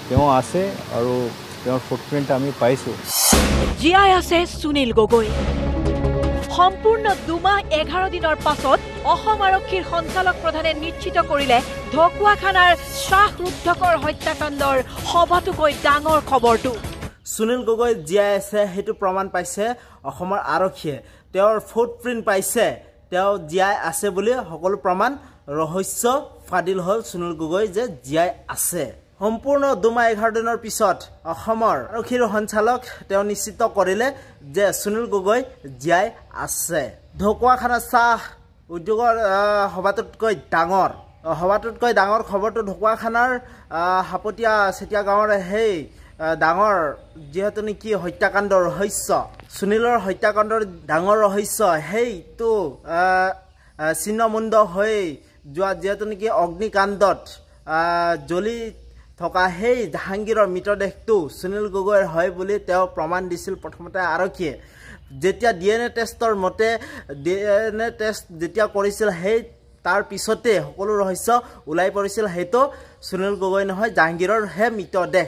তেওঁ আছে আৰু তেওঁৰ ফুটপ্ৰিণ্ট আমি পাইছোঁ। জীয়াই আছে সুনীল গগৈ। সম্পূৰ্ণ 2 মাহ 11 দিনৰ পাছত অসম আৰক্ষীৰ সঞ্চালক প্ৰধানে নিশ্চিত কৰিলে ঢকুৱাখানাৰ শ্বাসৰুদ্ধকৰ হত্যাকাণ্ডৰ সবাতোকৈ ডাঙৰ খবৰটো। সুনীল গগৈ জীয়াই আছে সেইটো প্ৰমাণ পাইছে অসমৰ আৰক্ষীয়ে। তেওঁৰ ফুটপ্ৰিণ্ট পাইছে, তেওঁ জীয়াই আছে বুলি সকলো প্ৰমাণ ৰহস্য ফাদিল হ'ল সুনীল গগৈ যে জীয়াই আছে। সম্পূৰ্ণ 2 মাহ 11 দিনৰ পিছত অসমৰ আৰক্ষীৰ সঞ্চালক তেওঁ নিশ্চিত কৰিলে যে সুনীল গগৈ জীয়াই আছে। ঢকুৱাখানা চাহ উদ্যোগৰ সবাতোতকৈ ডাঙৰ খবৰটো ঢকুৱাখানাৰ হাপতীয়া চেতিয়া গাঁৱৰ সেই ডাঙৰ যিহেতু নেকি হত্যাকাণ্ডৰ ৰহস্য, সুনীলৰ হত্যাকাণ্ডৰ ডাঙৰ ৰহস্য, সেইটো ছিন্নমুণ্ড হৈ যোৱা যিহেতু নেকি অগ্নিকাণ্ডত জ্বলি থকা সেই জাহাংগীৰৰ মৃতদেহটো সুনীল গগৈৰ হয় বুলি তেওঁ প্ৰমাণ দিছিল প্ৰথমতে আৰক্ষীয়ে। যেতিয়া DNA টেষ্টৰ মতে DNA টেষ্ট যেতিয়া কৰিছিল সেই তাৰ পিছতে সকলো ৰহস্য ওলাই পৰিছিল সেইটো সুনীল গগৈ নহয়, জাহাংগীৰৰহে মৃতদেহ।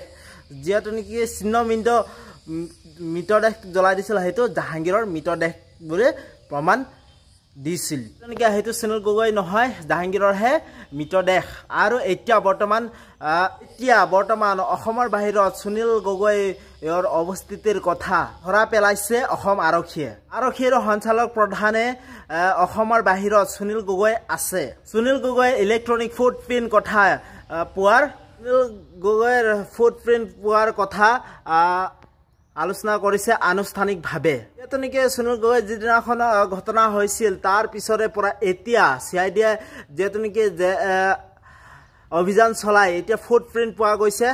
যিহেতু নেকি ছিন্নমুণ্ড মৃতদেহ জ্বলাই দিছিল সেইটো জাহাংগীৰৰ মৃতদেহ বুলি প্ৰমাণ দিছিল। তেনেকৈ সেইটো সুনীল গগৈ নহয়, জাহাংগীৰৰহে মৃতদেহ। আৰু এতিয়া বৰ্তমান অসমৰ বাহিৰত সুনীল গগৈৰ অৱস্থিতিৰ কথা ধৰা পেলাইছে অসম আৰক্ষীয়ে। আৰক্ষীৰ সঞ্চালক প্ৰধানে অসমৰ বাহিৰত সুনীল গগৈ আছে। সুনীল গগৈ ইলেক্ট্ৰনিক ফুটপ্ৰিণ্ট কথা পোৱাৰ কথা আলোচনা কৰিছে আনুষ্ঠানিকভাৱে। তেনেকৈ সুনীল গগৈ যিদিনাখন ঘটনা হৈছিল তাৰ পিছৰে পৰা এতিয়া CID-য়ে যিহেতু নেকি অভিযান চলাই এতিয়া ফুটপ্ৰিণ্ট পোৱা গৈছে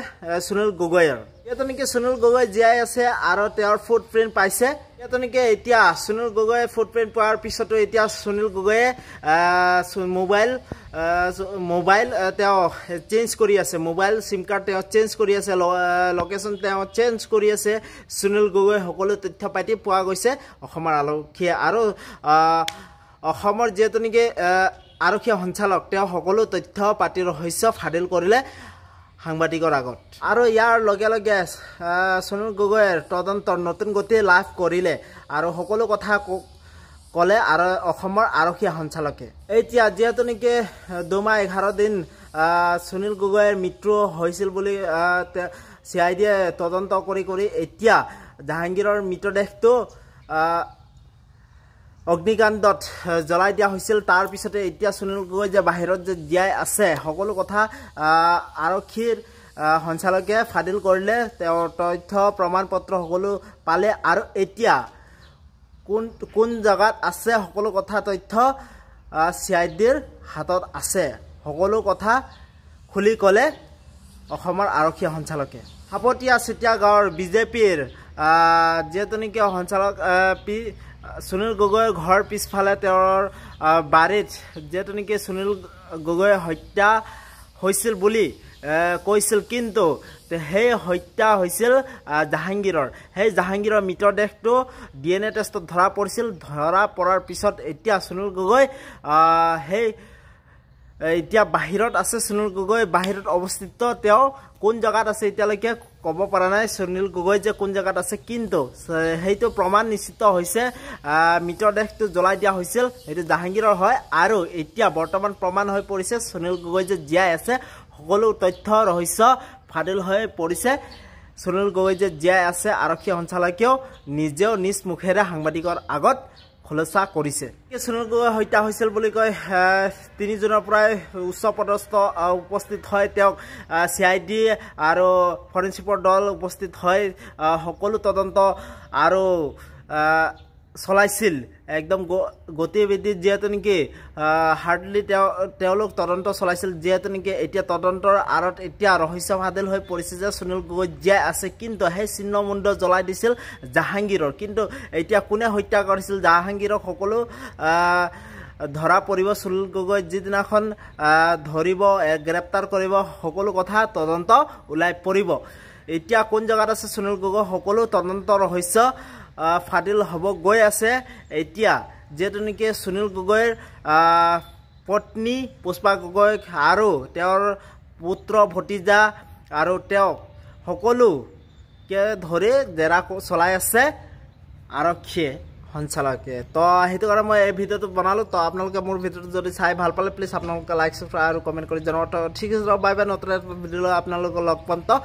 সুনীল গগৈৰ। তেনেকৈ সুনীল গগৈ জীয়াই আছে আৰু তেওঁৰ ফুটপ্ৰিণ্ট পাইছে। তেনেকৈ এতিয়া সুনীল গগৈ ফুটপ্ৰিণ্ট পোৱাৰ পিছতো এতিয়া সুনীল গগৈয়ে মোবাইল তেওঁ চেঞ্জ কৰি আছে, মোবাইল চিম কাৰ্ড তেওঁ চেঞ্জ কৰি আছে, লোকেশ্যন তেওঁ চেঞ্জ কৰি আছে। সুনীল গগৈ সকলো তথ্য পাতি পোৱা গৈছে অসমৰ আৰক্ষীয়ে। আৰু অসমৰ যিহেতু নেকি আৰক্ষী সঞ্চালক তেওঁ সকলো তথ্য পাতি ৰহস্য ফাদিল কৰিলে সাংবাদিকৰ আগত। আৰু ইয়াৰ লগে লগে সুনীল গগৈৰ তদন্তৰ নতুন গতি লাভ কৰিলে আৰু সকলো কথা ক'লে আৰু অসমৰ আৰক্ষী সঞ্চালকে। এতিয়া যিহেতু নেকি 2 মাহ 11 দিন সুনীল গগৈৰ মৃত্যু হৈছিল বুলি CID-য়ে তদন্ত কৰি এতিয়া জাহাংগীৰৰ মৃতদেহটো অগ্নিকাণ্ডত জ্বলাই দিয়া হৈছিল। তাৰ পিছতে এতিয়া সুনীল গগৈ যে বাহিৰত যে জীয়াই আছে সকলো কথা আৰক্ষীৰ সঞ্চালকে ফাদিল কৰিলে। তেওঁৰ তথ্য প্ৰমাণ পত্ৰ সকলো পালে আৰু এতিয়া কোন জেগাত আছে সকলো কথা তথ্য CID-ৰ হাতত আছে। সকলো কথা খুলি ক'লে অসমৰ আৰক্ষী সঞ্চালকে। হাপতীয়া চেতিয়া গাঁৱৰ বিজেপিৰ যিহেতু নেকি সঞ্চালক সুনীল গগৈৰ ঘৰ পিছফালে তেওঁৰ বাৰীত যিহেতু নেকি সুনীল গগৈ হত্যা হৈছিল বুলি কৈছিল, কিন্তু সেই হত্যা হৈছিল জাহাংগীৰৰ। সেই জাহাংগীৰৰ মৃতদেহটো DNA টেষ্টত ধৰা পৰিছিল। ধৰা পৰাৰ পিছত এতিয়া সুনীল গগৈ এতিয়া বাহিৰত আছে। সুনীল গগৈ বাহিৰত অৱস্থিত, তেওঁ কোন জেগাত আছে এতিয়ালৈকে ক'ব পৰা নাই সুনীল গগৈ যে কোন জেগাত আছে, কিন্তু সেইটো প্ৰমাণ নিশ্চিত হৈছে মৃতদেহটো জ্বলাই দিয়া হৈছিল সেইটো জাহাংগীৰৰ হয়। আৰু এতিয়া বৰ্তমান প্ৰমাণ হৈ পৰিছে সুনীল গগৈ যে জীয়াই আছে, সকলো তথ্য ৰহস্য ফাদিল হৈ পৰিছে। সুনীল গগৈ যে জীয়াই আছে আৰক্ষী সঞ্চালকেও নিজেও নিজ মুখেৰে সাংবাদিকৰ আগত খোলসা কৰিছে। সুনীল গগৈ হত্যা হৈছিল বুলি কয় 3 জুনৰ পৰাই উচ্চ পদস্থ উপস্থিত হয়, তেওঁক CID আৰু ফৰেনচিকৰ দল উপস্থিত হয় সকলো তদন্ত আৰু চলাইছিল। একদম গতিবিধি যিহেতু নেকি হাৰ্ডলি তেওঁলোক তদন্ত চলাইছিল। যিহেতু নেকি এতিয়া তদন্তৰ আঁৰত এতিয়া ৰহস্য ফাদিল হৈ পৰিছে যে সুনীল গগৈ জীয়াই আছে, কিন্তু সেই ছিন্নমুণ্ড জ্বলাই দিছিল জাহাংগীৰৰ। কিন্তু এতিয়া কোনে হত্যা কৰিছিল জাহাংগীৰক সকলো ধৰা পৰিব। সুনীল গগৈ যিদিনাখন ধৰিব গ্ৰেপ্তাৰ কৰিব সকলো কথা তদন্ত ওলাই পৰিব। এতিয়া কোন জেগাত আছে সুনীল গগৈ সকলো তদন্ত ৰহস্য ফাদিল হ'ব গৈ আছে। এতিয়া যেহেতু নেকি সুনীল গগৈৰ পত্নী পুষ্পা গগৈ আৰু তেওঁৰ পুত্ৰ ভতিজা আৰু তেওঁ সকলোকে ধৰি জেৰা চলাই আছে আৰক্ষীয়ে সঞ্চালকে তো সেইটো কাৰণে মই এই ভিডিঅ'টো বনালোঁ তো আপোনালোকে মোৰ ভিডিঅ'টো যদি চাই ভাল পালে প্লিজ আপোনালোকে লাইক ছাবস্ক্ৰাইব আৰু কমেণ্ট কৰি জনাব তো ঠিক আছে বাই বাই নতুন ভিডিঅ' আপোনালোকক লগ পাম তো